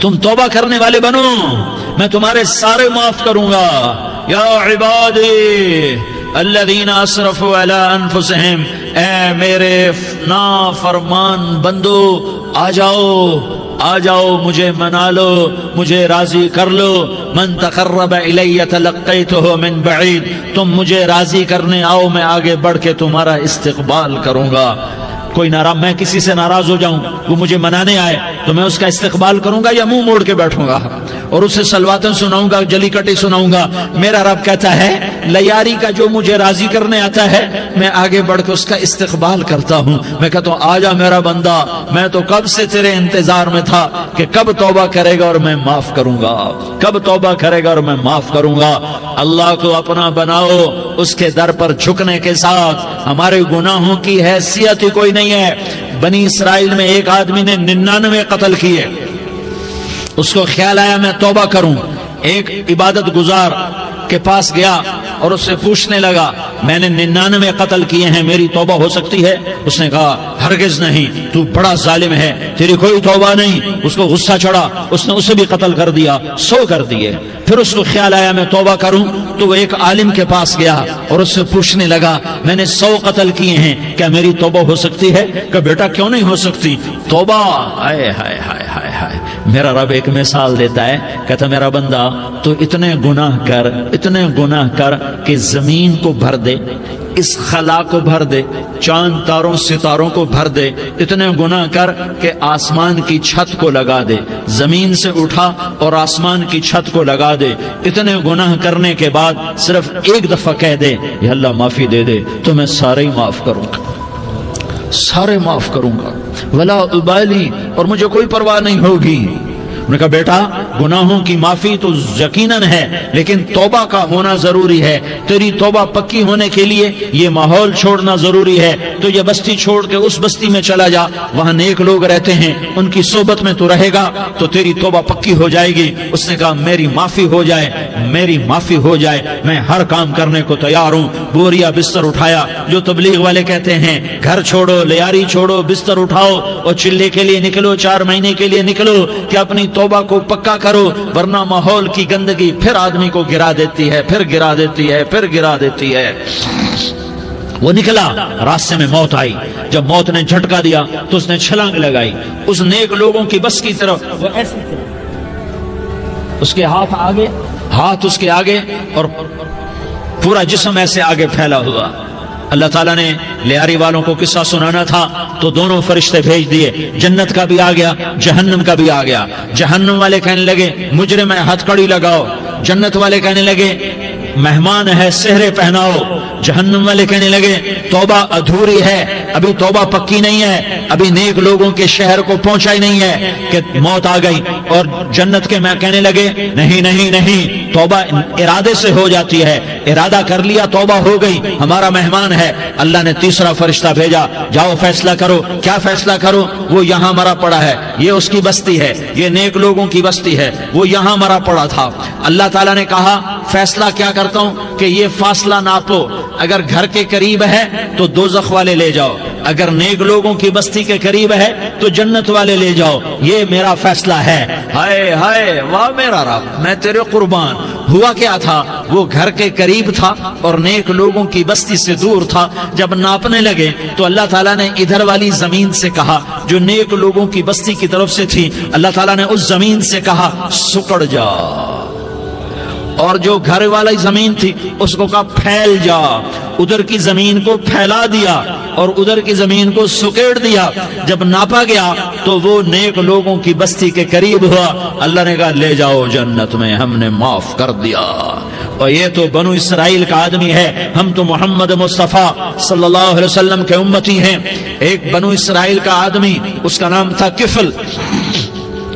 تم توبہ کرنے والے بنو، میں تمہارے سارے معاف کروں گا۔ یا عبادی الذین اسرفوا علی انفسہم، اے میرے نافرمان بندو آ جاؤ مجھے منا لو، مجھے راضی کر لو۔ من تقرب الی تلقیتہ من بعید، تم مجھے راضی کرنے آؤ، میں آگے بڑھ کے تمہارا استقبال کروں گا۔ کوئی ناراض، میں کسی سے ناراض ہو جاؤں، وہ مجھے منانے آئے تو میں اس کا استقبال کروں گا یا منہ موڑ کے بیٹھوں گا اور اسے سلواتیں سناؤں گا، جلی کٹی سناؤں گا؟ میرا رب کہتا ہے لیاری کا جو مجھے راضی کرنے آتا ہے میں آگے بڑھ کے اس کا استقبال کرتا ہوں۔ میں کہتا ہوں آجا میرا بندہ، میں تو کب سے تیرے انتظار میں تھا کہ کب توبہ کرے گا اور میں معاف کروں گا، کب توبہ کرے گا اور میں معاف کروں گا۔ اللہ کو اپنا بناؤ، اس کے در پر جھکنے کے ساتھ ہمارے گناہوں کی حیثیت ہی کوئی نہیں ہے۔ بنی اسرائیل میں ایک آدمی نے 99 قتل کیے، اس کو خیال آیا میں توبہ کروں، ایک عبادت گزار کے پاس گیا اور اس سے پوچھنے لگا میں نے 99 قتل کیے ہیں، میری توبہ ہو سکتی ہے؟ اس نے کہا ہرگز نہیں، تو بڑا ظالم ہے، تیری کوئی توبہ نہیں۔ اس کو غصہ چڑھا، اس نے اسے بھی قتل کر دیا، 100 کر دیے۔ پھر اس کو خیال آیا میں توبہ کروں، تو وہ ایک عالم کے پاس گیا اور اس سے پوچھنے لگا میں نے 100 قتل کیے ہیں، کیا میری توبہ ہو سکتی ہے؟ کہ بیٹا کیوں نہیں ہو سکتی توبہ؟ ہائے ہائے ہائے ہائے ہائے، میرا رب ایک مثال دیتا ہے، کہتا میرا بندہ تو اتنے گناہ کر کہ زمین کو بھر دے، اس خلا کو بھر دے، چاند تاروں ستاروں کو بھر دے، اتنے گناہ کر کہ آسمان کی چھت کو لگا دے، زمین سے اٹھا اور آسمان کی چھت کو لگا دے۔ اتنے گناہ کرنے کے بعد صرف ایک دفعہ کہہ دے یا اللہ معافی دے دے تو میں سارے ہی معاف کروں گا، سارے معاف کروں گا، ولا ابالی، اور مجھے کوئی پرواہ نہیں ہوگی۔ انہوں نے کہا بیٹا گناہوں کی معافی تو یقیناً ہے لیکن توبہ کا ہونا ضروری ہے، تیری توبہ پکی ہونے کے لیے یہ ماحول چھوڑنا ضروری ہے، تو یہ بستی چھوڑ کے اس بستی میں چلا جا، وہاں نیک لوگ رہتے ہیں، ان کی صحبت میں تو رہے گا تو تیری توبہ پکی ہو جائے گی۔ اس نے کہا میری معافی ہو جائے، میری معافی ہو جائے، میں ہر کام کرنے کو تیار ہوں۔ بوریا بستر اٹھایا، جو تبلیغ والے کہتے ہیں گھر چھوڑو، لیاری چھوڑو، بستر اٹھاؤ اور چلے کے لیے نکلو، 4 مہینے کے لیے نکلو کہ اپنی توبہ کو پکا کرو، ورنہ ماحول کی گندگی پھر آدمی کو گرا دیتی ہے، پھر گرا دیتی ہے، پھر گرا دیتی ہے۔ وہ نکلا، راستے میں موت آئی، جب موت نے جھٹکا دیا تو اس نے چھلانگ لگائی اس نیک لوگوں کی بس کی طرف، وہ ایسے اس کے ہاتھ اس کے آگے اور پورا جسم ایسے آگے پھیلا ہوا۔ اللہ تعالیٰ نے لیاری والوں کو قصہ سنانا تھا تو دونوں فرشتے بھیج دیے، جنت کا بھی آ گیا، جہنم کا بھی آ گیا۔ جہنم والے کہنے لگے مجرم ہے ہتھ کڑی لگاؤ، جنت والے کہنے لگے مہمان ہے سہرے پہناؤ۔ جہنم والے کہنے لگے توبہ ادھوری ہے، ابھی توبہ پکی نہیں ہے، ابھی نیک لوگوں کے شہر کو پہنچا ہی نہیں ہے کہ موت آ گئی۔ اور جنت کے میں کہنے لگے نہیں نہیں نہیں، توبہ ارادے سے ہو جاتی ہے، ارادہ کر لیا توبہ ہو گئی، ہمارا مہمان ہے۔ اللہ نے تیسرا فرشتہ بھیجا، جاؤ فیصلہ کرو۔ کیا فیصلہ کرو؟ وہ یہاں مرا پڑا ہے، یہ اس کی بستی ہے، یہ نیک لوگوں کی بستی ہے، وہ یہاں مرا پڑا تھا۔ اللہ تعالیٰ نے کہا فیصلہ کیا کرتا ہوں کہ یہ فاصلہ ناپو، اگر گھر کے قریب ہے تو دوزخ والے لے جاؤ، اگر نیک لوگوں کی بستی کے قریب ہے تو جنت والے لے جاؤ، یہ میرا فیصلہ ہے۔ ہائے ہائے واہ میرا رب، میں تیرے قربان۔ ہوا کیا تھا؟ وہ گھر کے قریب تھا اور نیک لوگوں کی بستی سے دور تھا۔ جب ناپنے لگے تو اللہ تعالیٰ نے ادھر والی زمین سے کہا جو نیک لوگوں کی بستی کی طرف سے تھی، اللہ تعالیٰ نے اس زمین سے کہا سکڑ جا، اور جو گھر والی زمین تھی اس کو کہا پھیل جا۔ ادھر کی زمین کو پھیلا دیا اور ادھر کی زمین کو سکیڑ دیا۔ جب ناپا گیا تو وہ نیک لوگوں کی بستی کے قریب ہوا۔ اللہ نے کہا لے جاؤ جنت میں، ہم نے معاف کر دیا۔ اور یہ تو بنو اسرائیل کا آدمی ہے، ہم تو محمد مصطفیٰ صلی اللہ علیہ وسلم کے امتی ہیں۔ ایک بنو اسرائیل کا آدمی، اس کا نام تھا کفل،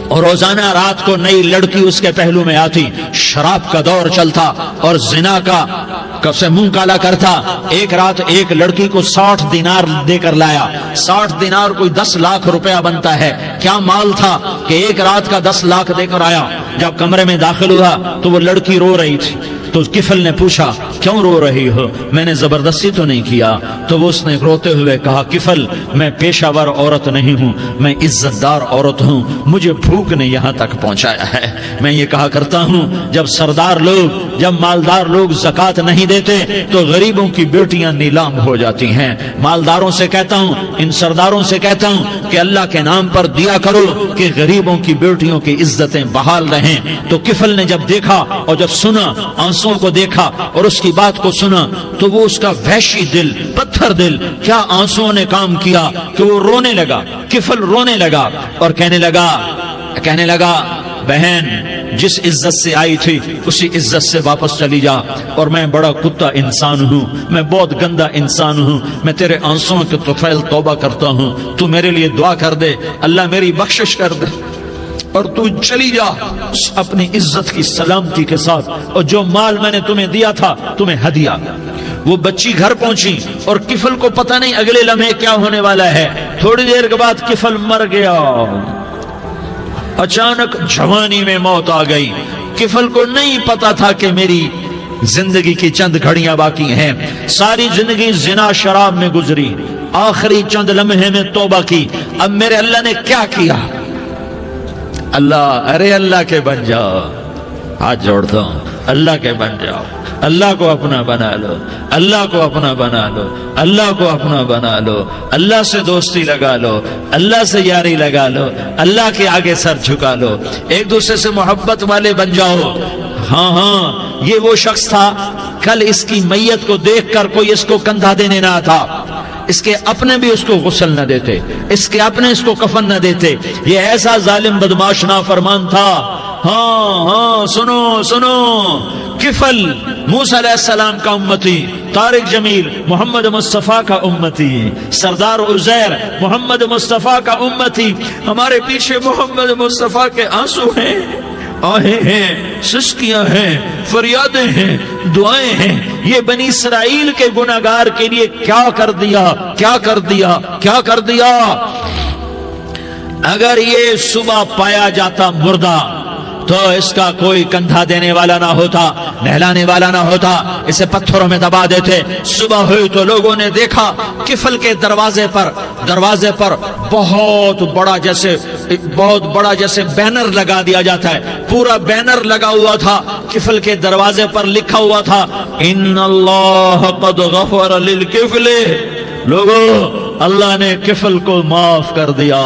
اور روزانہ رات کو نئی لڑکی اس کے پہلو میں آتی، شراب کا دور چلتا اور زنا کا سے منہ کالا کرتا۔ ایک رات ایک لڑکی کو 60 دینار دے کر لایا۔ 60 دینار کوئی 10 لاکھ روپیہ بنتا ہے۔ کیا مال تھا کہ ایک رات کا 10 لاکھ دے کر آیا۔ جب کمرے میں داخل ہوا تو وہ لڑکی رو رہی تھی، تو کفل نے پوچھا کیوں رو رہی ہو؟ میں نے زبردستی تو نہیں کیا۔ تو وہ اس نے روتے ہوئے کہا کفل میں پیشہ ور عورت نہیں ہوں، میں عزت دار عورت ہوں، مجھے بھوک نے یہاں تک پہنچایا ہے۔ میں یہ کہا کرتا ہوں جب سردار لوگ، جب مالدار لوگ زکوٰۃ نہیں دیتے تو غریبوں کی بیٹیاں نیلام ہو جاتی ہیں۔ مالداروں سے کہتا ہوں، ان سرداروں سے کہتا ہوں کہ اللہ کے نام پر دیا کرو کہ غریبوں کی بیٹیوں کی عزتیں بحال رہیں۔ تو کفل نے جب دیکھا اور جب سنا، آنسوں کو دیکھا اور اس کی بات کو سنا، تو وہ اس کا وحشی دل، پتھر دل، کیا آنسوں نے کام کیا کہ وہ رونے لگا۔ کفل رونے لگا اور کہنے لگا بہن جس عزت سے آئی تھی اسی عزت سے واپس چلی جا، اور میں بڑا کتا انسان ہوں، میں بہت گندا انسان ہوں، میں تیرے آنسوں کے طفیل توبہ کرتا ہوں، تو میرے لیے دعا کر دے، اللہ میری بخشش کر دے، اور تو چلی جا اپنی عزت کی سلامتی کے ساتھ، اور جو مال میں نے تمہیں دیا تھا تمہیں ہدیہ۔ وہ بچی گھر پہنچی اور کفل کو پتہ نہیں اگلے لمحے کیا ہونے والا ہے۔ تھوڑی دیر کے بعد کفل مر گیا، اچانک جوانی میں موت آ گئی۔ کفل کو نہیں پتا تھا کہ میری زندگی کی چند گھڑیاں باقی ہیں، ساری زندگی زنا شراب میں گزری، آخری چند لمحے میں توبہ کی۔ اب میرے اللہ نے کیا کیا؟ اللہ کے بن جاؤ، ہاتھ جوڑتا ہوں، اللہ کے بن جاؤ، اللہ کو اپنا بنا لو، اللہ کو اپنا بنا لو، اللہ کو اپنا بنا لو، اللہ سے دوستی لگا لو، اللہ سے یاری لگا لو، اللہ کے آگے سر جھکا لو، ایک دوسرے سے محبت والے بن جاؤ۔ ہاں یہ وہ شخص تھا، کل اس کی میت کو دیکھ کر کوئی اس کو کندھا دینے نہ تھا، اس کے اپنے بھی اس کو غسل نہ دیتے، اس کے اپنے اس کو کفن نہ دیتے، یہ ایسا ظالم بدماش نافرمان تھا۔ ہاں سنو، کفل موسیٰ علیہ السلام کا امتی، طارق جمیل محمد مصطفیٰ کا امتی، سردار عزیر محمد مصطفیٰ کا امتی، ہمارے پیچھے محمد مصطفیٰ کے آنسو ہیں، آہیں ہیں، سسکیاں ہیں، فریادیں ہیں، دعائیں ہیں۔ یہ بنی اسرائیل کے گناہگار کے لیے کیا کر دیا۔ اگر یہ صبح پایا جاتا مردہ تو اس کا کوئی کندھا دینے والا نہ ہوتا، نہلانے والا نہ ہوتا، اسے پتھروں میں دبا دیتے۔ صبح ہوئی تو لوگوں نے دیکھا کفل کے دروازے پر بہت بڑا جیسے بینر لگا دیا جاتا ہے، پورا بینر لگا ہوا تھا، کفل کے دروازے پر لکھا ہوا تھا ان اللہ قد غفر للکفل، لوگو اللہ نے کفل کو معاف کر دیا۔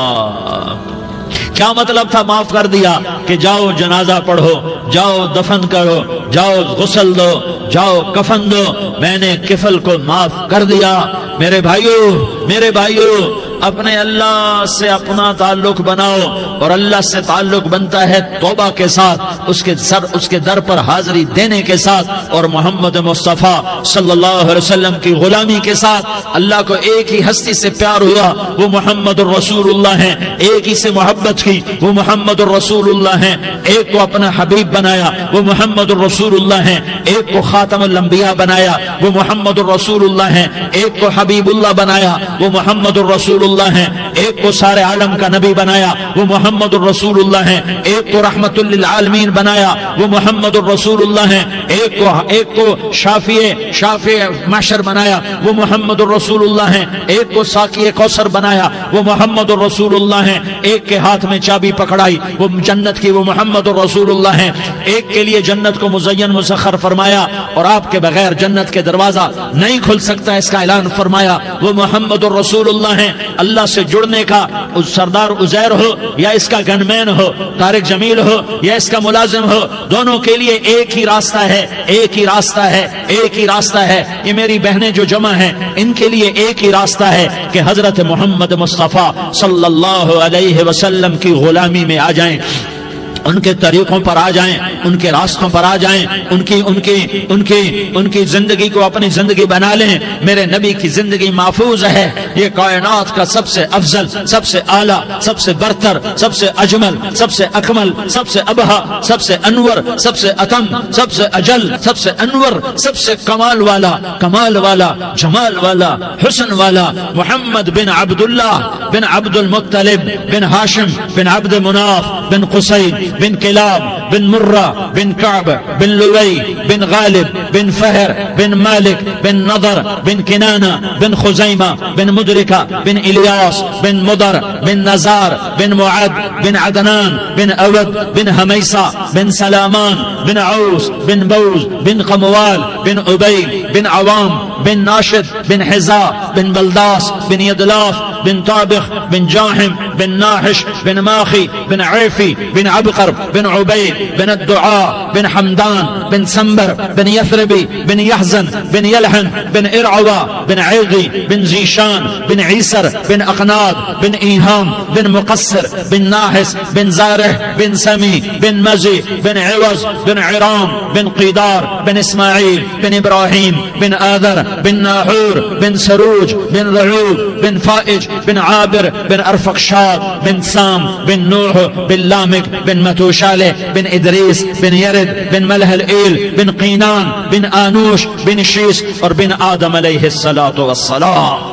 کیا مطلب تھا معاف کر دیا؟ کہ جاؤ جنازہ پڑھو، جاؤ دفن کرو، جاؤ غسل دو، جاؤ کفن دو، میں نے کفل کو معاف کر دیا۔ میرے بھائیو اپنے اللہ سے اپنا تعلق بناؤ، اور اللہ سے تعلق بنتا ہے توبہ کے ساتھ، اس کے در پر حاضری دینے کے ساتھ، اور محمد مصطفیٰ صلی اللہ علیہ وسلم کی غلامی کے ساتھ۔ اللہ کو ایک ہی ہستی سے پیار ہوا، وہ محمد الرسول اللہ ہیں، ایک ہی سے محبت کی، وہ محمد الرسول اللہ ہیں، ایک کو اپنا حبیب بنایا، وہ محمد الرسول اللہ ہیں، ایک کو خاتم الانبیاء بنایا، وہ محمد الرسول اللہ ہیں، ایک کو حبیب اللہ بنایا، وہ محمد الرسول اللہ ہیں، ایک کو سارے عالم کا نبی بنایا، وہ محمد الرسول اللہ ہیں، ایک کو رحمت للعالمین بنایا، وہ محمد الرسول اللہ ہیں، ایک کو شافع محشر بنایا، وہ محمد الرسول اللہ ہیں، ایک کو ساقی کوثر بنایا، وہ محمد الرسول اللہ ہیں، ایک کے ہاتھ میں چابی پکڑائی وہ جنت کی، وہ محمد الرسول اللہ ہیں، ایک کے لیے جنت کو مزین مسخر فرمایا اور آپ کے بغیر جنت کے دروازہ نہیں کھل سکتا اس کا اعلان فرمایا، وہ محمد الرسول اللہ ہیں۔ اللہ سے جڑنے کا سردار عزیر ہو یا اس کا گنمین ہو، طارق جمیل ہو یا اس کا ملازم ہو، دونوں کے لیے ایک ہی راستہ ہے۔ یہ میری بہنیں جو جمع ہیں ان کے لیے ایک ہی راستہ ہے کہ حضرت محمد مصطفیٰ صلی اللہ علیہ وسلم کی غلامی میں آ جائیں، ان کے طریقوں پر آ جائیں، ان کے راستوں پر آ جائیں، ان کی زندگی کو اپنی زندگی بنا لیں۔ میرے نبی کی زندگی محفوظ ہے، یہ کائنات کا سب سے افضل، سب سے اعلیٰ، سب سے برتر، سب سے اجمل، سب سے اکمل، سب سے ابہا، سب سے انور، سب سے اتم، سب سے اجل، سب سے انور، سب سے کمال والا، جمال والا، حسن والا، محمد بن عبداللہ بن عبد المطلب بن ہاشم بن عبد مناف بن قصی بن کلاب بن مرہ بن کعب بن لوی بن غالب بن فہر بن مالک بن نضر بن کنانہ بن خزیمہ بن مدرکہ بن الیاس بن مضر بن نزار بن معد بن عدنان بن اود بن حمیسہ بن سلامان بن عوس بن بوز بن قموال بن عبید بن عوام بن ناشد بن حزا بن بلداس بن یدلاف بن طابخ بن جاحم بن ناحش بن ماخی بن عیفی بن عبقر بن عبید بن الدعاء بن حمدان بن سنبر بن یثربی بن یحزن بن یلحن بن ارعوا بن عیغی بن زیشان بن عیسر بن اقناد بن ایہام بن مقصر بن ناحس بن زارح بن سمی بن مزی بن عوض بن عرام بن قیدار بن اسماعیل بن ابراہیم بن آذر بن ناحور بن سروج بن رعوب بن فائج بن عابر بن ارفقشاد بن سام بن نوح بن لامک بن متوشالہ بن ادریس بن یرد بن ملح الایل بن قینان بن آنوش بن شیس اور بن آدم علیہ السلام.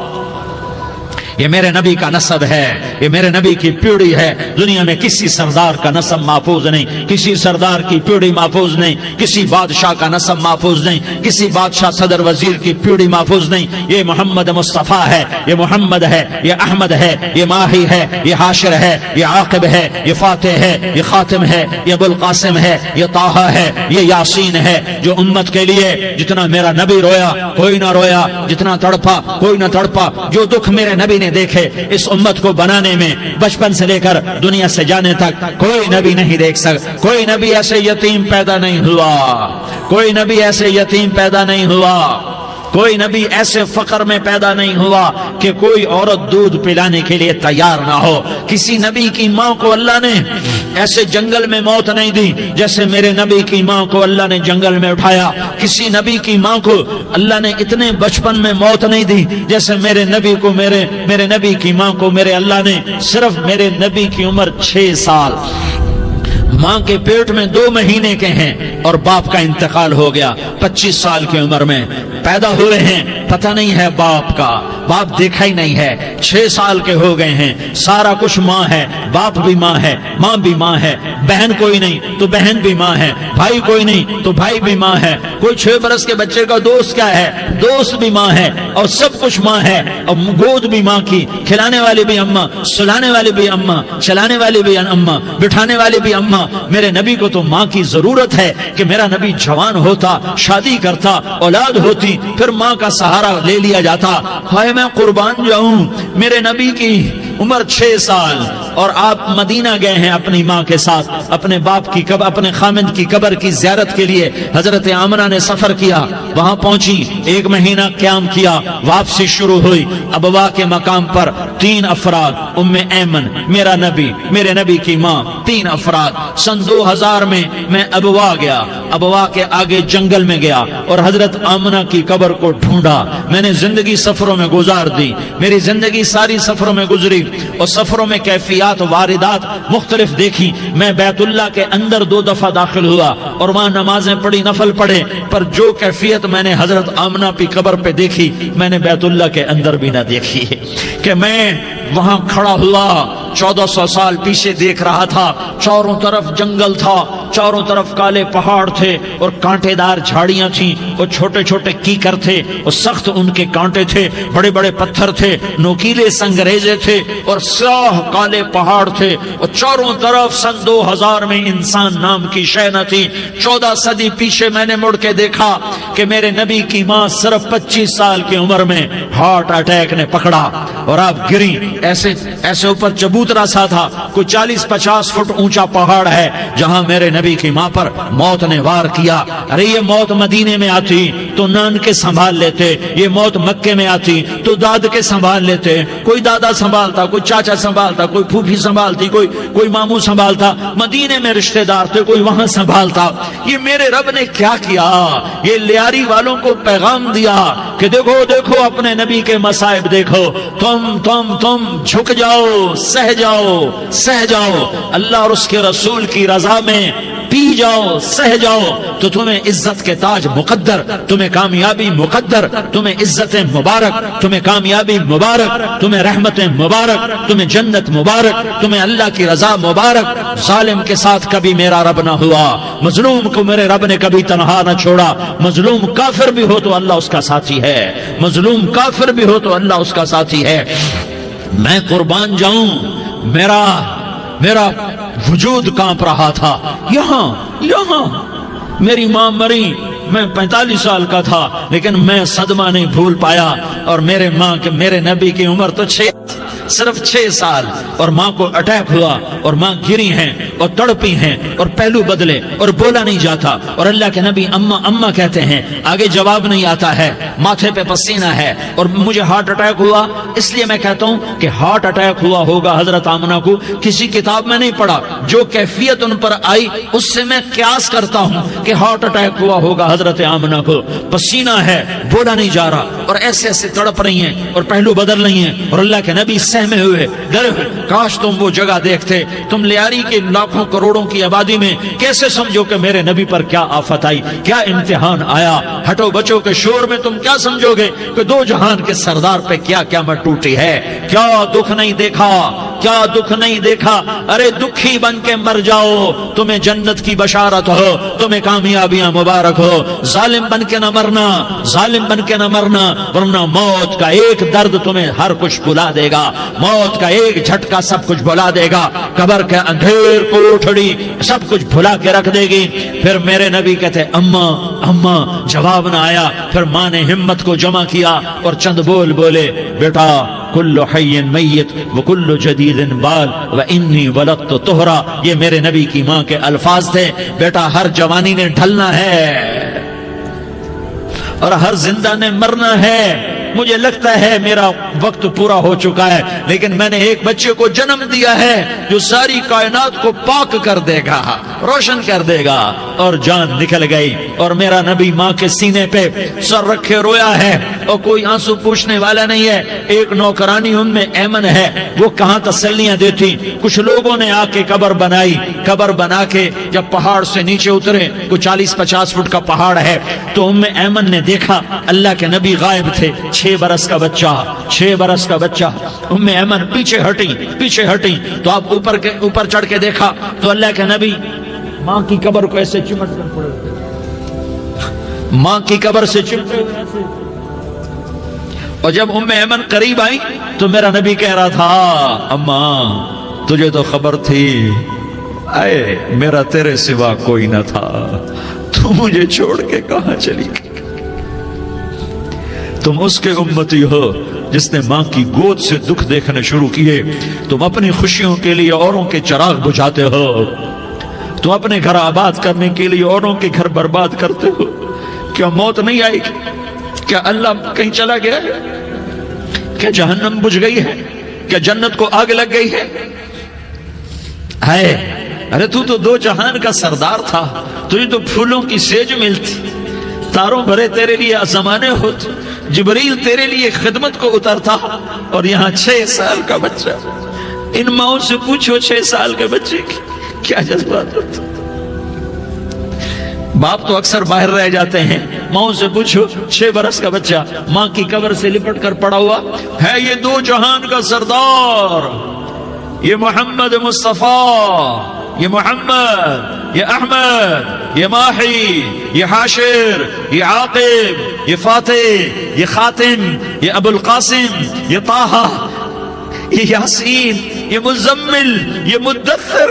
یہ میرے نبی کا نسب ہے، یہ میرے نبی کی پیڑھی ہے. دنیا میں کسی سردار کا نسب محفوظ نہیں، کسی سردار کی پیڑھی محفوظ نہیں، کسی بادشاہ کا نسب محفوظ نہیں، کسی بادشاہ صدر وزیر کی پیڑھی محفوظ نہیں. یہ محمد مصطفیٰ ہے، یہ محمد ہے، یہ احمد ہے، یہ ماہی ہے، یہ حاشر ہے، یہ عاقب ہے، یہ فاتح ہے، یہ خاتم ہے، یہ ابو القاسم ہے، یہ طٰہٰ ہے، یہ یاسین ہے. جو امت کے لیے جتنا میرا نبی رویا کوئی نہ رویا، جتنا تڑپا کوئی نہ تڑپا، جو دکھ میرے نبی نے دیکھے اس امت کو بنانے میں بچپن سے لے کر دنیا سے جانے تک کوئی نبی نہیں دیکھ سکتا. کوئی نبی ایسے یتیم پیدا نہیں ہوا، کوئی نبی ایسے یتیم پیدا نہیں ہوا، کوئی نبی ایسے فقر میں پیدا نہیں ہوا کہ کوئی عورت دودھ پلانے کے لیے تیار نہ ہو. کسی نبی کی ماں کو اللہ نے ایسے جنگل میں موت نہیں دی جیسے میرے نبی کی ماں کو اللہ نے جنگل میں اٹھایا. کسی نبی کی ماں کو اللہ نے اتنے بچپن میں موت نہیں دی جیسے میرے نبی کو میرے نبی کی ماں کو میرے اللہ نے صرف میرے نبی کی عمر 6 سال ماں کے پیٹ میں 2 مہینے کے ہیں اور باپ کا انتقال ہو گیا 25 سال کی عمر میں پیدا ہوئے ہیں. پتہ نہیں ہے باپ کا، باپ دیکھا ہی نہیں ہے. 6 سال کے ہو گئے ہیں، سارا کچھ ماں ہے، باپ بھی ماں ہے، ماں بھی ماں ہے. بہن کوئی نہیں تو بہن بھی ماں ہے، بھائی کوئی نہیں تو بھائی بھی ماں ہے. کوئی 6 برس کے بچے کا دوست کیا ہے، دوست بھی ماں ہے اور سب کچھ ماں ہے. اور گود بھی ماں کی، کھلانے والی بھی اماں، سلانے والی بھی اماں، چلانے والی بھی اماں، بٹھانے والی بھی اماں. میرے نبی کو تو ماں کی ضرورت ہے کہ میرا نبی جوان ہوتا، شادی کرتا، اولاد ہوتی، پھر ماں کا سہارا لے لیا جاتا. ہائے میں قربان جاؤں، میرے نبی کی عمر 6 سال اور آپ مدینہ گئے ہیں اپنی ماں کے ساتھ، اپنے باپ کی اپنے خامند کی قبر کی زیارت کے لیے. حضرت آمنہ نے سفر کیا، وہاں پہنچی، 1 مہینہ قیام کیا، واپسی شروع ہوئی. ابوا کے مقام پر 3 افراد، ام ایمن، میرا نبی، میرے نبی کی ماں، 3 افراد. سن 2000 میں ابوا گیا، ابوا کے آگے جنگل میں گیا اور حضرت آمنہ کی قبر کو ڈھونڈا. میں نے زندگی سفروں میں گزار دی، میری زندگی ساری سفروں میں گزری اور سفروں میں کیفیات واردات مختلف دیکھی. میں بیت اللہ کے اندر 2 دفعہ داخل ہوا اور وہاں نمازیں پڑھی، نفل پڑھے، پر جو کیفیت میں نے حضرت آمنہ کی قبر پہ دیکھی میں نے بیت اللہ کے اندر بھی نہ دیکھی. کہ میں وہاں کھڑا ہوا 1400 سال پیچھے دیکھ رہا تھا، چاروں طرف جنگل تھا، چاروں طرف کالے پہاڑ تھے اور کانٹے دار جھاڑیاں تھیں اور چھوٹے چھوٹے کیکر تھے اور سخت ان کے کانٹے تھے، بڑے بڑے پتھر تھے، نوکیلے سنگریزے تھے اور سیاہ کالے پہاڑ تھے اور چاروں طرف. سن 2000 میں انسان نام کی شے نہ تھی. 14 صدی پیچھے میں نے مڑ کے دیکھا کہ میرے نبی کی ماں صرف 25 سال کی عمر میں ہارٹ اٹیک نے پکڑا اور آپ گری. ایسے اوپر چبوترا سا تھا، کوئی 40-50 فٹ اونچا پہاڑ ہے جہاں میرے نبی کی ماں پر موت نے وار کیا. ارے یہ موت مدینے میں آتی تو نان کے سنبھال لیتے، یہ موت مکے میں آتی تو داد کے سنبھال لیتے. کوئی دادا سنبھالتا، کوئی چاچا سنبھالتا، کوئی پھوپھی سنبھالتی، کوئی ماموں سنبھالتا. مدینے میں رشتہ دار تھے، کوئی وہاں سنبھالتا. یہ میرے رب نے کیا کیا؟ یہ لیاری والوں کو پیغام دیا کہ دیکھو دیکھو اپنے نبی کے مصائب دیکھو، تم جھک جاؤ، سہ جاؤ. اللہ اور اس کے رسول کی رضا میں پی جاؤ سہ جاؤ تو تمہیں عزت کے تاج مقدر، تمہیں کامیابی مقدر، تمہیں عزت مبارک، تمہیں کامیابی مبارک، تمہیں رحمت مبارک، تمہیں جنت مبارک، تمہیں اللہ کی رضا مبارک۔ ظالم کے ساتھ کبھی میرا رب نہ ہوا، مظلوم کو میرے رب نے کبھی تنہا نہ چھوڑا۔ مظلوم کافر بھی ہو تو اللہ اس کا ساتھی ہے، مظلوم کافر بھی ہو تو اللہ اس کا ساتھی ہے۔ میں قربان جاؤں، میرا وجود کانپ رہا تھا۔ یہاں میری ماں مری، میں 45 سال کا تھا، لیکن میں صدمہ نہیں بھول پایا۔ اور میرے نبی کی عمر تو صرف 6 سال، اور ماں کو اٹیک ہوا اور ماں گری ہیں اور تڑپی ہیں اور پہلو بدلے اور بولا نہیں جاتا، اور اللہ کے نبی اماں اماں کہتے ہیں، آگے جواب نہیں آتا ہے، ماتھے پہ پسینہ ہے، اور مجھے ہارٹ اٹیک ہوا۔ اس لیے میں کہتا ہوں کہ ہارٹ اٹیک ہوا ہوگا حضرت آمنہ کو، کسی کتاب میں نہیں پڑھا، جو کیفیت ان پر آئی اس سے میں قیاس کرتا ہوں کہ ہارٹ اٹیک ہوا ہوگا حضرت آمنہ کو۔ پسینہ ہے، بولا نہیں جا رہا، اور ایسے تڑپ رہی ہیں اور پہلو بدل رہی ہیں، اور اللہ کے نبی سہمے ہوئے ڈرے ہوئے۔ کاش تم وہ جگہ دیکھتے، تم لیاری کے لاکھوں کروڑوں کی آبادی میں کیسے سمجھو کہ میرے نبی پر کیا آفت آئی، کیا امتحان آیا۔ ہٹو بچوں کے شور میں تم کیا سمجھو گے کہ دو جہان کے سردار پہ کیا قیامت ٹوٹی ہے۔ کیا دکھ نہیں دیکھا، کیا دکھ نہیں دیکھا۔ ارے دکھی بن کے مر جاؤ، تمہیں جنت کی بشارت ہو، تمہیں کامیابیاں مبارک ہو۔ ظالم بن کے نہ مرنا، ظالم بن کے نہ مرنا، ورنہ موت کا ایک درد تمہیں ہر کچھ بھلا دے گا، موت کا ایک جھٹکا سب کچھ بھلا دے گا، قبر کے اندھیر کوٹھڑی سب کچھ بھلا کے رکھ دے گی۔ پھر میرے نبی کہتے اماں اماں، جواب نہ آیا۔ پھر ماں نے ہمت کو جمع کیا اور چند بول بولے، بیٹا کل حی میت وکل جدید بال وانی ولدت طہرا۔ یہ میرے نبی کی ماں کے الفاظ تھے، بیٹا ہر جوانی نے ڈھلنا ہے اور ہر زندہ نے مرنا ہے۔ مجھے لگتا ہے میرا وقت پورا ہو چکا ہے، لیکن میں نے ایک بچے کو جنم دیا ہے جو ساری کائنات کو پاک کر دے گا، روشن کر دے گا۔ اور جان نکل گئی، اور میرا نبی ماں کے سینے پہ سر رکھے رویا ہے، اور کوئی آنسو پوچھنے والا نہیں ہے۔ ایک نوکرانی ان میں ایمن ہے، وہ کہاں تسلیاں دیتی۔ کچھ لوگوں نے آ کے قبر بنائی، قبر بنا کے جب پہاڑ سے نیچے اترے، کوئی 40-50 فٹ کا پہاڑ ہے، تو ایمن نے دیکھا اللہ کے نبی غائب تھے۔ 6 برس کا بچہ، ایمن پیچھے ہٹی تو آپ اوپر چڑھ کے دیکھا تو اللہ کے نبی ماں کی قبر کو ایسے چمٹ کر پڑے، ماں کی قبر سے چمٹے ہوئے۔ اور جب ایمن قریب آئی تو میرا نبی کہہ رہا تھا، اماں تجھے تو خبر تھی، اے میرا تیرے سوا کوئی نہ تھا، تو مجھے چھوڑ کے کہاں چلی گئی۔ تم اس کے امتی ہو جس نے ماں کی گود سے دکھ دیکھنے شروع کیے۔ تم اپنی خوشیوں کے لیے اوروں کے چراغ بجھاتے ہو، تم اپنے گھر آباد کرنے کے لیے اوروں کے گھر برباد کرتے ہو۔ کیا موت نہیں آئے گی؟ کیا اللہ کہیں چلا گیا ہے؟ کیا جہنم بجھ گئی ہے؟ کیا جنت کو آگ لگ گئی ہے؟ ارے تو 2 جہان کا سردار تھا، تجھے تو پھولوں کی سیج ملتی، تاروں بھرے تیرے لیے زمانے ہوتے، جبریل تیرے لیے خدمت کو اترتا، اور یہاں 6 سال کا بچہ۔ ان ماؤں سے پوچھو 6 سال کے بچے کی کیا جذبات ہوتے۔ باپ تو اکثر باہر رہ جاتے ہیں، ماؤں سے پوچھو 6 برس کا بچہ ماں کی قبر سے لپٹ کر پڑا ہوا ہے۔ یہ 2 جہان کا سردار، یہ محمد مصطفیٰ، یہ محمد، یہ احمد، یہ ماہی، یہ حاشر، یہ عاقب، یہ فاتح، یہ خاتم، یہ ابو القاسم، یہ طہ، یہ یاسین، یہ مزمل، یہ مدثر،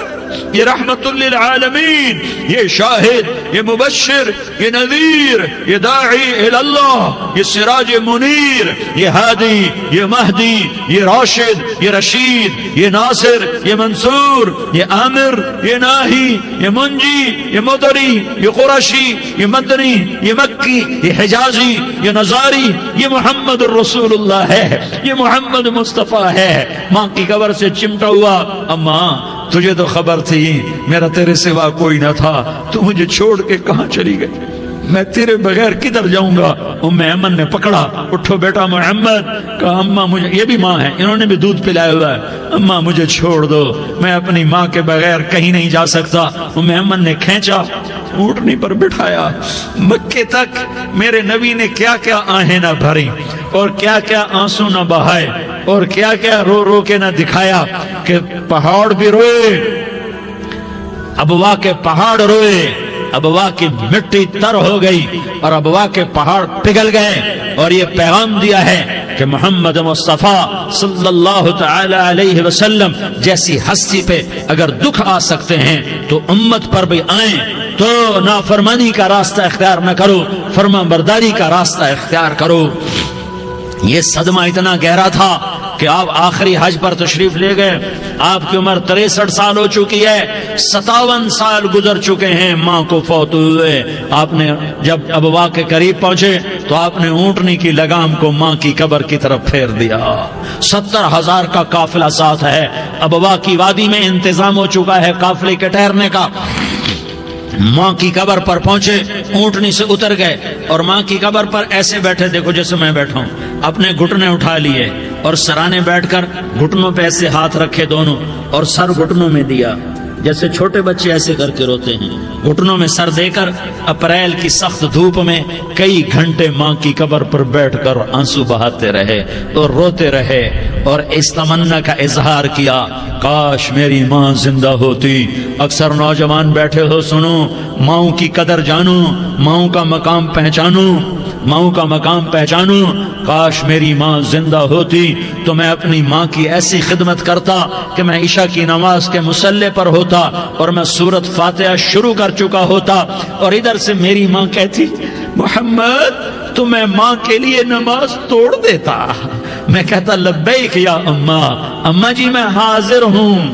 یہ رحمت للعالمین، یہ شاہد، یہ مبشر، یہ نذیر، یہ داعی الاللہ، یہ سراج منیر، یہ ہادی، یہ مہدی، یہ راشد، یہ رشید، یہ ناصر، یہ منصور، یہ عامر، یہ ناہی، یہ منجی، یہ مدری، یہ قرشی، یہ مدنی، یہ مکی، یہ حجازی، یہ نظاری، یہ محمد الرسول اللہ ہے، یہ محمد مصطفیٰ ہے۔ ماں کی قبر سے چمٹا ہوا، اماں تجھے تو خبر تھی میرا تیرے سوا کوئی نہ تھا، تو مجھے چھوڑ کے کہاں چلی گئی۔ میں تیرے بغیر کدھر جاؤں گا؟ ام ایمن نے پکڑا، اٹھو بیٹا محمد، کہا اماں مجھے، یہ بھی ماں ہے، انہوں نے بھی دودھ پلایا ہوا ہے، اماں مجھے چھوڑ دو، میں اپنی ماں کے بغیر کہیں نہیں جا سکتا۔ ام ایمن نے کھینچا، اونٹنی پر بٹھایا، مکے تک میرے نبی نے کیا کیا آہیں نہ بھری اور کیا کیا آنسو نہ بہائے اور کیا کیا رو رو کے نہ دکھایا کہ پہاڑ بھی روئے، ابوا کے پہاڑ روئے، ابوا کی مٹی تر ہو گئی اور ابوا کے پہاڑ پگھل گئے، اور یہ پیغام دیا ہے کہ محمد مصطفیٰ صلی اللہ تعالی علیہ وسلم جیسی ہستی پہ اگر دکھ آ سکتے ہیں تو امت پر بھی آئیں، تو نافرمانی کا راستہ اختیار نہ کرو، فرما برداری کا راستہ اختیار کرو۔ یہ صدمہ اتنا گہرا تھا کہ آپ آخری حج پر تشریف لے گئے، آپ کی عمر 63 سال ہو چکی ہے، 57 سال گزر چکے ہیں ماں کو فوت ہوئے۔ آپ نے جب ابوا کے قریب پہنچے تو آپ نے اونٹنی کی لگام کو ماں کی قبر کی طرف پھیر دیا۔ 70,000 کا قافلہ ساتھ ہے، ابوا کی وادی میں انتظام ہو چکا ہے قافلے کے ٹھہرنے کا۔ ماں کی قبر پر پہنچے، اونٹنی سے اتر گئے اور ماں کی قبر پر ایسے بیٹھے، دیکھو جیسے میں بیٹھا ہوں، اپنے گھٹنے اٹھا لیے اور سرانے بیٹھ کر گھٹنوں پہ ایسے ہاتھ رکھے دونوں اور سر گھٹنوں میں دیا، جیسے چھوٹے بچے ایسے کر کے روتے ہیں، گھٹنوں میں سر دے کر اپریل کی سخت دھوپ میں کئی گھنٹے ماں کی قبر پر بیٹھ کر آنسو بہاتے رہے اور روتے رہے اور اس تمنا کا اظہار کیا، کاش میری ماں زندہ ہوتی۔ اکثر نوجوان بیٹھے ہو، سنو، ماؤں کی قدر جانو، ماؤں کا مقام پہچانو، ماؤں کا مقام پہچانو۔ کاش میری ماں زندہ ہوتی تو میں اپنی ماں کی ایسی خدمت کرتا کہ میں عشاء کی نماز کے مصلی پر ہوتا اور میں سورۃ فاتحہ شروع کر چکا ہوتا، اور ادھر سے میری ماں کہتی محمد تو میں ماں کے لیے نماز توڑ دیتا، میں کہتا لبیک یا اماں، اماں جی میں حاضر ہوں۔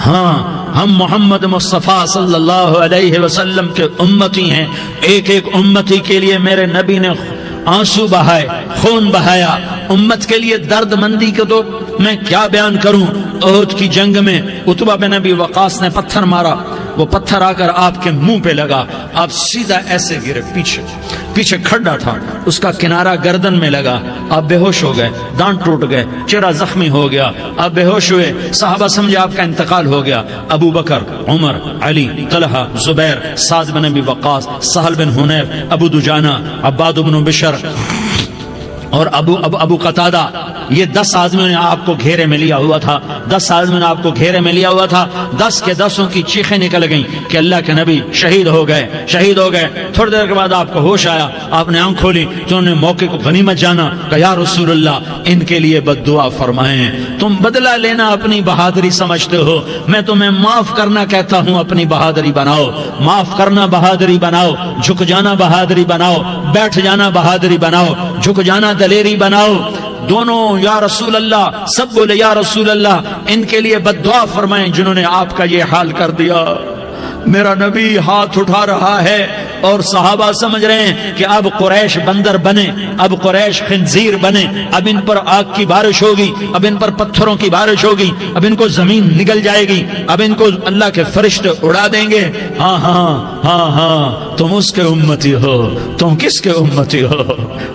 ہاں، ہم محمد مصطفیٰ صلی اللہ علیہ وسلم کے امتی ہیں، ایک ایک امتی کے لیے میرے نبی نے آنسو بہائے، خون بہایا، امت کے لیے درد مندی کو تو میں کیا بیان کروں۔ احد کی جنگ میں عتبہ بن ابی وقاص نے پتھر مارا، وہ پتھر آ کر آپ کے منہ پہ لگا، آپ سیدھا ایسے گرے، پیچھے کھڈا تھا، اس کا کنارہ گردن میں لگا، آپ بے ہوش ہو گئے، دانت ٹوٹ گئے، چہرہ زخمی ہو گیا، آپ بے ہوش ہوئے، صحابہ سمجھے آپ کا انتقال ہو گیا۔ ابو بکر، عمر، علی، طلحہ، زبیر، سعد بن ابی وقاص، سہل بن حنیف، ابو دجانہ، عباد بن بشر اور ابو قتادہ، یہ 10 آدمیوں نے آپ کو گھیرے میں لیا ہوا تھا، 10 آدمیوں نے آپ کو گھیرے میں لیا ہوا تھا، 10 کے 10 کی چیخیں نکل گئیں کہ اللہ کے نبی شہید ہو گئے، شہید ہو گئے۔ تھوڑی دیر کے بعد آپ کو ہوش آیا، آپ نے آنکھ کھولی تو انہوں نے موقع کو غنیمت جانا کہ یا رسول اللہ ان کے لیے بد دعا فرمائیں، تم بدلہ لینا اپنی بہادری سمجھتے ہو، میں تمہیں معاف کرنا کہتا ہوں، اپنی بہادری بناؤ، معاف کرنا بہادری بناؤ، جھک جانا بہادری بناؤ، بیٹھ جانا بہادری بناؤ، جھک جانا دلیری بناؤ۔ دونوں یا رسول اللہ، سب بولے یا رسول اللہ، ان کے لیے بد دعا فرمائیں جنہوں نے آپ کا یہ حال کر دیا۔ میرا نبی ہاتھ اٹھا رہا ہے اور صحابہ سمجھ رہے ہیں کہ اب قریش بندر بنے، اب قریش خنزیر بنے، اب ان پر آگ کی بارش ہوگی، اب ان پر پتھروں کی بارش ہوگی، اب ان کو زمین نگل جائے گی، اب ان کو اللہ کے فرشتے اڑا دیں گے۔ ہاں ہاں ہاں ہاں، تم اس کے امتی ہو، تم کس کے امتی ہو؟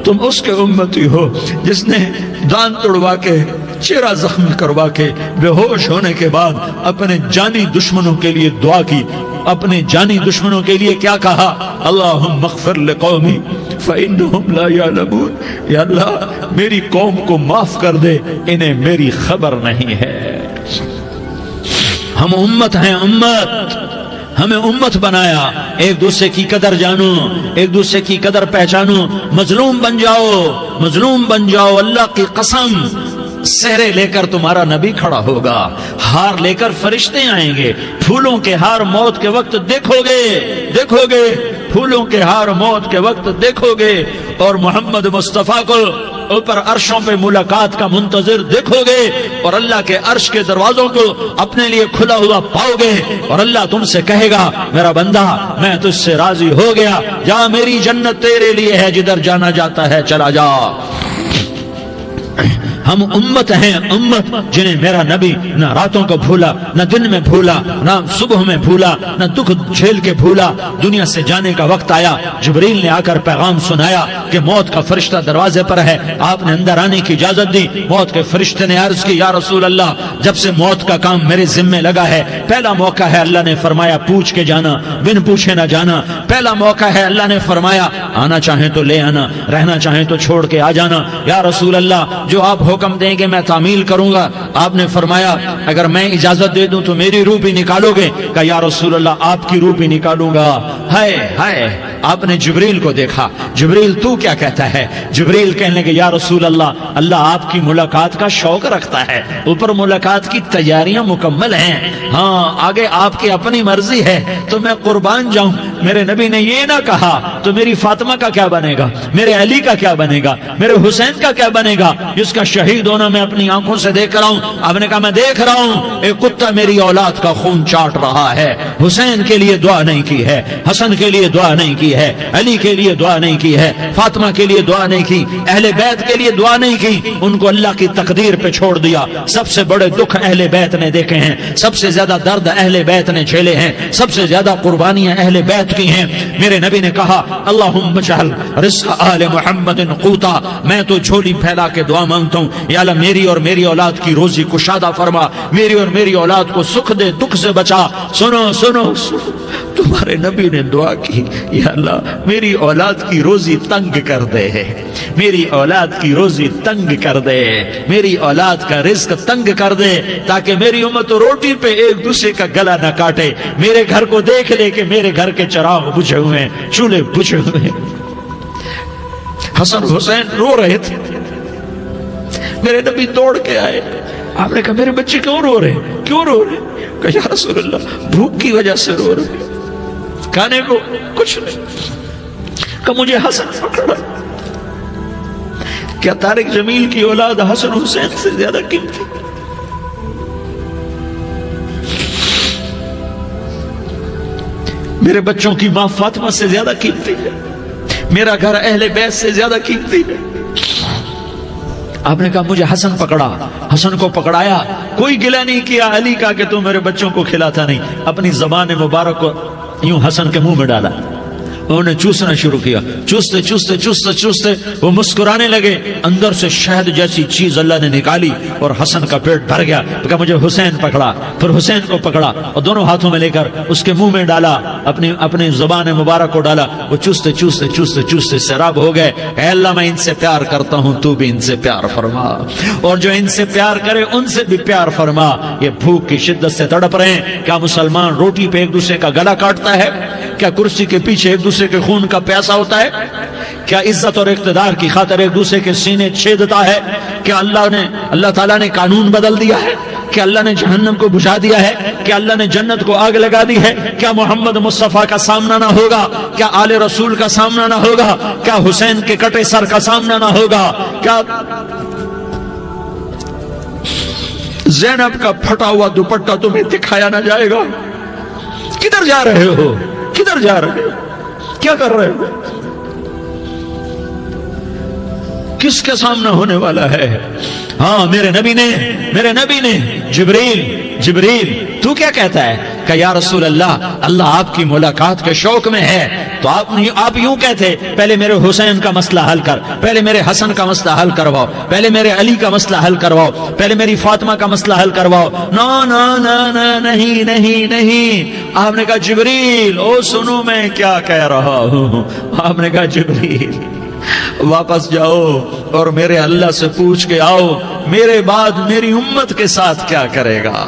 تم اس کے امتی ہو جس نے دانت توڑوا کے، چہرہ زخمی کروا کے، بے ہوش ہونے کے بعد اپنے جانی دشمنوں کے لیے دعا کی، اپنے جانی دشمنوں کے لیے کیا کہا؟ اللہم اغفر لقومی فإنہم لا یعلمون، یا اللہ میری قوم کو معاف کر دے، انہیں میری خبر نہیں ہے۔ ہم امت ہیں، امت، ہمیں امت بنایا، ایک دوسرے کی قدر جانو، ایک دوسرے کی قدر پہچانو، مظلوم بن جاؤ، مظلوم بن جاؤ، اللہ کی قسم سہرے لے کر تمہارا نبی کھڑا ہوگا، ہار لے کر فرشتے آئیں گے، پھولوں کے ہار موت کے وقت دیکھو گے، پھولوں کے ہار موت کے وقت دیکھو گے، اور محمد مصطفیٰ کو اوپر عرشوں پہ ملاقات کا منتظر دیکھو گے، اور اللہ کے عرش کے دروازوں کو اپنے لیے کھلا ہوا پاؤ گے، اور اللہ تم سے کہے گا میرا بندہ میں تجھ سے راضی ہو گیا، جا میری جنت تیرے لیے ہے، جدھر جانا جاتا ہے چلا جا۔ ہم امت ہیں، امت جنہیں میرا نبی نہ راتوں کو بھولا، نہ دن میں بھولا، نہ صبح میں بھولا، نہ دکھ جھیل کے بھولا۔ دنیا سے جانے کا وقت آیا، جبریل نے آ کر پیغام سنایا کہ موت کا فرشتہ دروازے پر ہے، آپ نے اندر آنے کی اجازت دی۔ موت کے فرشتے نے عرض کی، یا رسول اللہ، جب سے موت کا کام میرے ذمے لگا ہے، پہلا موقع ہے، اللہ نے فرمایا پوچھ کے جانا، بن پوچھے نہ جانا۔ پہلا موقع ہے، اللہ نے فرمایا آنا چاہیں تو لے آنا، رہنا چاہیں تو چھوڑ کے آ جانا۔ یا رسول اللہ، جو آپ حکم دیں گے میں تعمیل کروں گا۔ آپ نے فرمایا اگر میں اجازت دے دوں تو میری روح بھی نکالو گے؟ کہ یا رسول اللہ، آپ کی روح بھی نکالوں گا۔ ہائے ہائے، آپ نے جبریل کو دیکھا، جبریل تو کیا کہتا ہے؟ جبریل کہنے لگے یا رسول اللہ، اللہ آپ کی ملاقات کا شوق رکھتا ہے، اوپر ملاقات کی تیاریاں مکمل ہیں، ہاں آگے آپ کی اپنی مرضی ہے تو میں قربان جاؤں۔ میرے نبی نے یہ نہ کہا تو میری فاطمہ کا کیا بنے گا، میرے علی کا کیا بنے گا، میرے حسین کا کیا بنے گا، جس کا شہید ہونا میں اپنی آنکھوں سے دیکھ رہا ہوں۔ آپ نے کہا میں دیکھ رہا ہوں، ایک کتا میری اولاد کا خون چاٹ رہا ہے۔ حسین کے لیے دعا نہیں کی ہے، حسن کے لیے دعا نہیں کی ہے، علی کے لیے دعا نہیں کی ہے، فاطمہ کے لیے دعا نہیں کی، اہل بیت کے لیے دعا نہیں کی، ان کو اللہ کی تقدیر پہ چھوڑ دیا۔ سب سے بڑے دکھ اہل بیت نے دیکھے ہیں، سب سے زیادہ درد اہل بیت نے جھیلے ہیں، سب سے زیادہ قربانیاں اہل بیت کی ہیں۔ میرے نبی نے کہا اللہم اجعل رزق آل محمد قوتا، میں تو جھولی پھیلا کے دعا مانگتا ہوں، یا اللہ میری اور میری اولاد کی روزی کشادہ فرما، میری اور میری اولاد کو سکھ دے، دکھ سے بچا۔ سنو سنو سنو، تمہارے نبی نے دعا کی، یا اللہ میری اولاد کی روزی تنگ کر دے، میری اولاد کی روزی تنگ کر دے، میری اولاد کا رزق تنگ کر دے، تاکہ میری امت روٹی پہ ایک دوسرے کا گلا نہ کاٹے، میرے گھر کو دیکھ لے کہ میرے گھر کے چراغ بجھے ہوئے ہیں، چولہے بجھے ہوئے ہیں۔ حسن حسین رو رہے تھے، میرے نبی دوڑ کے آئے، آپ نے کہا میرے بچے کیوں رو رہے ہیں، کیوں رو رہے ہیں؟ کہا یا رسول اللہ بھوک کی وجہ سے رو رہے ہیں، کھانے کو کچھ نہیں۔ کہ مجھے حسن پکڑا۔ کیا طارق جمیل کی اولاد حسن حسین سے زیادہ قیمتی؟ میرے بچوں کی ماں فاطمہ سے زیادہ قیمتی ہے، میرا گھر اہل بیت سے زیادہ قیمتی ہے۔ آپ نے کہا مجھے حسن پکڑا، حسن کو پکڑایا، کوئی گلہ نہیں کیا علی کا کہ تو میرے بچوں کو کھلاتا نہیں، اپنی زبان مبارک کو یوں حسن کے منہ میں ڈالا، انہوں نے چوسنا شروع کیا، چوستے چوستے چوستے چوستے وہ مسکرانے لگے، اندر سے شہد جیسی چیز اللہ نے نکالی اور حسن کا پیٹ بھر گیا۔ کہا مجھے حسین پکڑا، پھر حسین کو پکڑا اور دونوں ہاتھوں میں لے کر اس کے منہ میں ڈالا، اپنی زبان مبارک کو ڈالا، وہ چوستے چوستے چوستے چوستے سیراب ہو گئے۔ اے اللہ میں ان سے پیار کرتا ہوں، تو بھی ان سے پیار فرما، اور جو ان سے پیار کرے ان سے بھی پیار فرما۔ یہ بھوک کی شدت سے تڑپ رہے ہیں، کیا مسلمان روٹی پہ ایک دوسرے کا گلا کاٹتا ہے؟ کیا کرسی کے پیچھے ایک دوسرے کے خون کا پیاسا ہوتا ہے؟ کیا عزت اور اقتدار کی خاطر ایک دوسرے کے سینے چھیدتا ہے؟ کیا اللہ تعالیٰ نے قانون بدل دیا ہے؟ کیا اللہ نے جہنم کو بجھا دیا ہے؟ کیا اللہ نے جنت کو آگ لگا دی ہے؟ کیا محمد مصطفیٰ کا سامنا نہ ہوگا؟ کیا آل رسول کا سامنا نہ ہوگا؟ کیا حسین کے کٹے سر کا سامنا نہ ہوگا؟ کیا زینب کا پھٹا ہوا دوپٹہ تمہیں دکھایا نہ جائے گا؟ کدھر جا رہے ہو؟ کدھر جا رہے ہو؟ کیا کر رہے ہو؟ کس کے سامنا ہونے والا ہے؟ ہاں میرے نبی نے جبریل تو کیا کہتا ہے؟ کہ یا رسول اللہ آپ کی ملاقات کے شوق میں ہے، تو آپ یوں کہتے پہلے میرے حسین کا مسئلہ حل کر، پہلے میرے حسن کا مسئلہ حل کرواؤ، پہلے میرے علی کا مسئلہ حل کرواؤ، پہلے میری فاطمہ کا مسئلہ حل کرواؤ۔ نہیں۔ آپ نے کہا جبریل او سنو میں کیا کہہ رہا ہوں۔ آپ نے کہا جبریل واپس جاؤ اور میرے اللہ سے پوچھ کے آؤ میرے بعد میری امت کے ساتھ کیا کرے گا،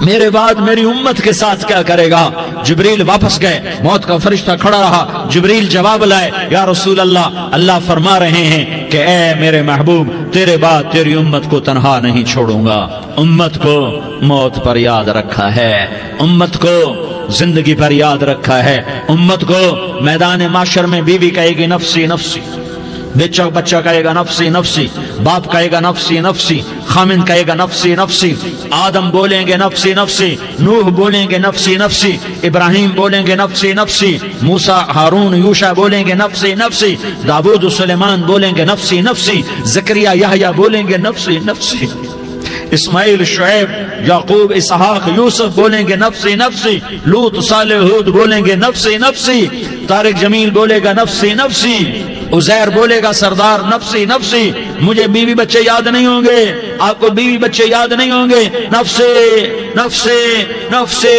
میرے بعد میری امت کے ساتھ کیا کرے گا۔ جبریل واپس گئے، موت کا فرشتہ کھڑا رہا، جبریل جواب لائے، یا رسول اللہ فرما رہے ہیں کہ اے میرے محبوب تیرے بعد تیری امت کو تنہا نہیں چھوڑوں گا، امت کو موت پر یاد رکھا ہے، امت کو زندگی پر یاد رکھا ہے، امت کو میدان معاشر میں بیوی کہے گی نفسی نفسی، بچہ کہے گا نفسی نفسی، باپ کہے گا نفسی نفسی، خامن کہے گا نفسی نفسی، آدم بولیں گے نفسی نفسی، نوح بولیں گے نفسی نفسی، ابراہیم بولیں گے نفسی نفسی، موسیٰ ہارون یوشع بولیں گے نفسی نفسی، داؤد و سلیمان بولیں گے نفسی نفسی، زکریا یحییٰ بولیں گے نفسی نفسی، اسماعیل شعیب یعقوب اسحاق یوسف بولیں گے نفسی نفسی، لوط صالح ہود بولیں گے نفسی نفسی، طارق جمیل بولے گا نفسی نفسی، عزیر بولے گا سردار نفسی نفسی، مجھے بیوی بچے یاد نہیں ہوں گے، آپ کو بیوی بچے یاد نہیں ہوں گے، نفسی نفسی نفسی۔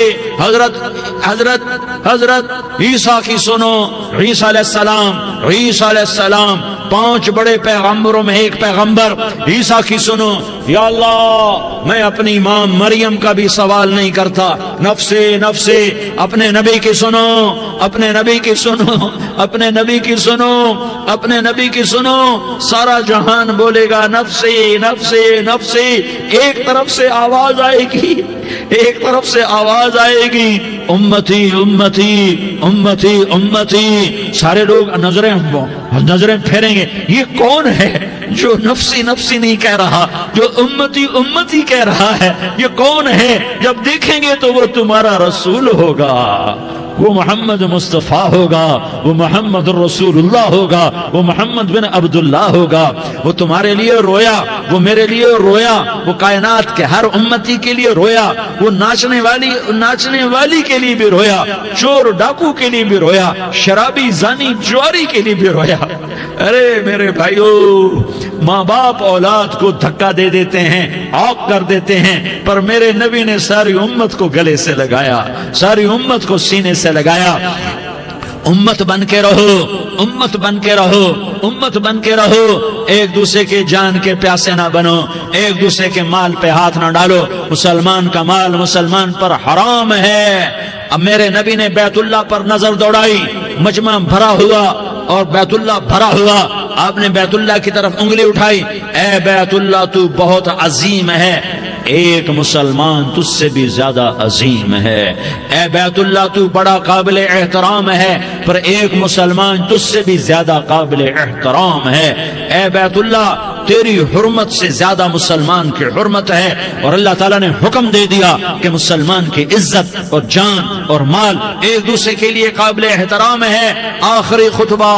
حضرت عیسیٰ کی سنو، عیسیٰ علیہ السلام 5 بڑے پیغمبروں میں ایک پیغمبر عیسیٰ کی سنو، یا اللہ میں اپنی ماں مریم کا بھی سوال نہیں کرتا، نفسی نفسی، اپنے نبی کی سنو، اپنے نبی کی سنو، اپنے نبی کی سنو، اپنے نبی کی سنو، سارا جہان بولے گا نفسی نفسی نفسی، ایک طرف سے آواز آئے گی، ایک طرف سے آواز آئے گی، امتی امتی امتی امتی، سارے لوگ نظریں پھیریں گے، یہ کون ہے جو نفسی نفسی نہیں کہہ رہا، جو امتی امتی کہہ رہا ہے، یہ کون ہے؟ جب دیکھیں گے تو وہ تمہارا رسول ہوگا، وہ محمد مصطفیٰ ہوگا، وہ محمد رسول اللہ ہوگا، وہ محمد بن عبداللہ ہوگا، وہ تمہارے لیے رویا، وہ میرے لیے رویا، وہ کائنات کے ہر امتی کے لیے رویا، وہ ناچنے والی کے لیے بھی رویا، چور ڈاکو کے لیے بھی رویا، شرابی زانی جواری کے لیے بھی رویا۔ ارے میرے بھائیو، ماں باپ اولاد کو دھکا دے دیتے ہیں، عاق کر دیتے ہیں، پر میرے نبی نے ساری امت کو گلے سے لگایا، ساری امت کو سینے سے لگایا۔ امت بن کے رہو، امت بن کے رہو، امت بن کے رہو، ایک دوسرے کے جان کے پیاسے نہ بنو، ایک دوسرے کے مال پہ ہاتھ نہ ڈالو، مسلمان کا مال مسلمان پر حرام ہے۔ اب میرے نبی نے بیت اللہ پر نظر دوڑائی، مجمع بھرا ہوا اور بیت اللہ بھرا ہوا، آپ نے بیت اللہ کی طرف انگلی اٹھائی، اے بیت اللہ تو بہت عظیم ہے، ایک مسلمان تجھ سے بھی زیادہ عظیم ہے، اے بیت اللہ تو بڑا قابل احترام ہے، پر ایک مسلمان تجھ سے بھی زیادہ قابل احترام ہے، اے بیت اللہ تیری حرمت سے زیادہ مسلمان کی حرمت ہے، اور اللہ تعالیٰ نے حکم دے دیا کہ مسلمان کی عزت اور جان اور مال ایک دوسرے کے لیے قابل احترام ہے۔ آخری خطبہ،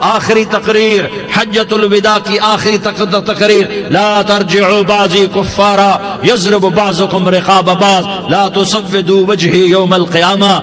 آخری تقریر، حجۃ الوداع کی آخری تقریر، لا ترجعوا بعضی کفارا یضرب بعضکم رقاب بعض لا تسودوا وجہی یوم القیامہ۔